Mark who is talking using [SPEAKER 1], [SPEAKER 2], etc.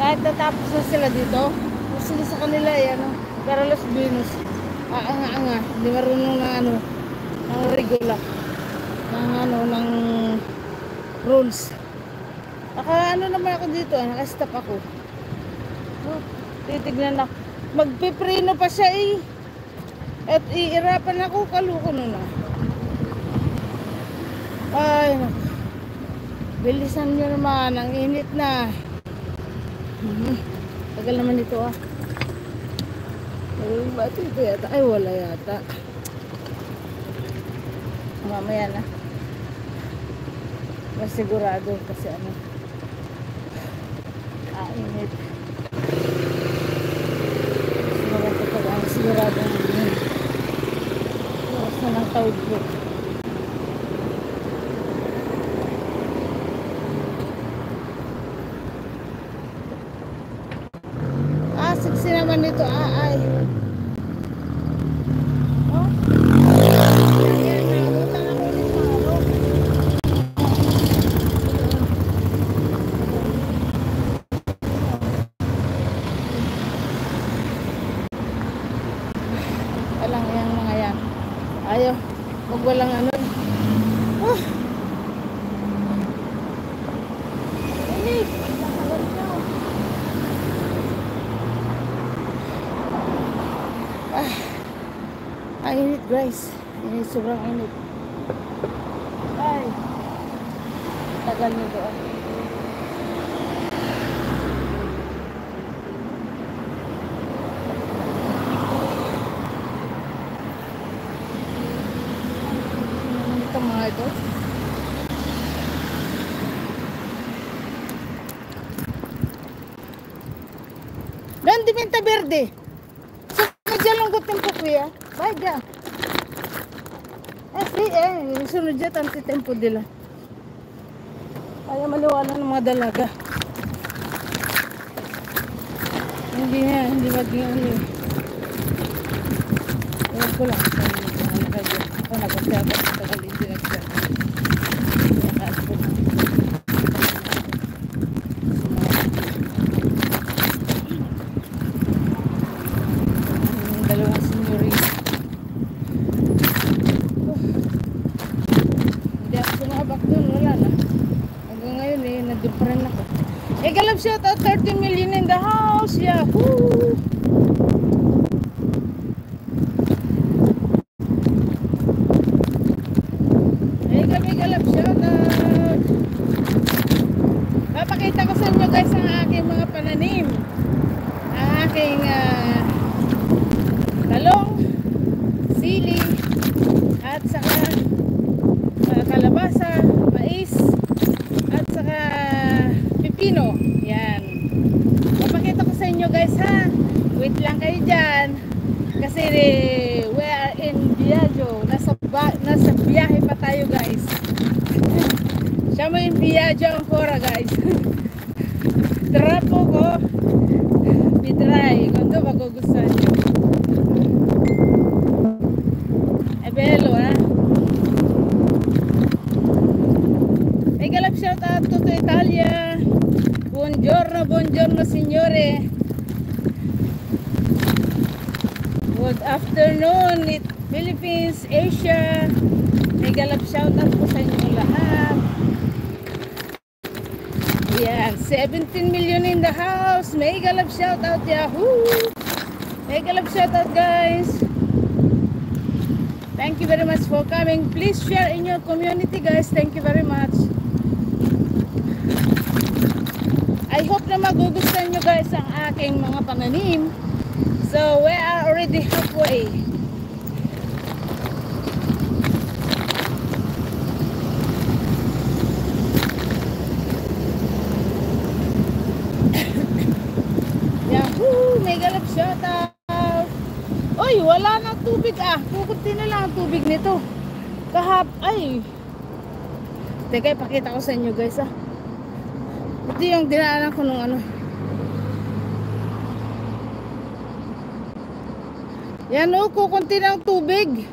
[SPEAKER 1] Kahit natapos na sila dito, gusto nila sa kanila ano, Carlos Venus. Anga-anga, hindi marunong ng ano, ng regula, ng rules. Ano naman ako dito, naka-stop ako. Titignan ako. Magpipreno pa siya eh. At iirapan ako, kaluko na. Ay, bilisan nyo naman, ang init na. Tagal naman ito ah. Ba't ito yata? Ay, wala yata. Mamaya na. Mas sigurado kasi ano. Init. Sigurado ng init. Oras na ng tawid ko. Siksi naman nito ay. Oh. Ayan, nabutan ako nito ano. Alang yang mga yan. Ayaw, wag walang ano. Oh. Init. Ay, init guys. Init, sobrang init. Ay, tagal nito ah. Ito mga ito. Dan di Menta Verde. Diyan lang gutin po kuya. Baga. Yung sunod dyan, anti-tempo nila. Kaya maliwala ng mga dalaga. Hindi maging ano yun. Ewan ko lang. Ako nag-asya ako sa tagal hindi nag-asya. Dalawang senyorin. Hindi ako sumabak dun, wala na. Hanggang ngayon nandun pa rin ako. Galap shout out 30 million in the house. Yahoo! Galap shout out. Papakita ko sa inyo guys ang aking mga pananim. Ang aking talong, sili, at saka kalabasa, mais, at saka pipino. Yan. Papakita ko sa inyo guys ha. Wait lang kayo dyan. Kasi we are in Biagio. Nasa biyahe pa tayo guys. Siya mo yung Biagio ang Cora guys. Trapo ko. Bitray. Kundo magugustuhan nyo. Bello ha. May galap shout out to Italia. Buongiorno signore. Good afternoon Philippines, Asia. May galap shout out po sa inyo lahat. Yan, 17 million in the house. May galap shout out. Yahoo! May galap shout out guys. Thank you very much for coming. Please share in your community guys. Thank you very much. I hope na magugustuhan nyo guys ang aking mga pananim. So we are already halfway. Yahoo! May galap shout out. Oy, wala nang tubig ah. Kukunti na lang ang tubig nito. Ay. Teka, ipakita ko sa inyo guys ah. Ito yung dinaanan ko nung ano. Yan o, kukunti ng tubig.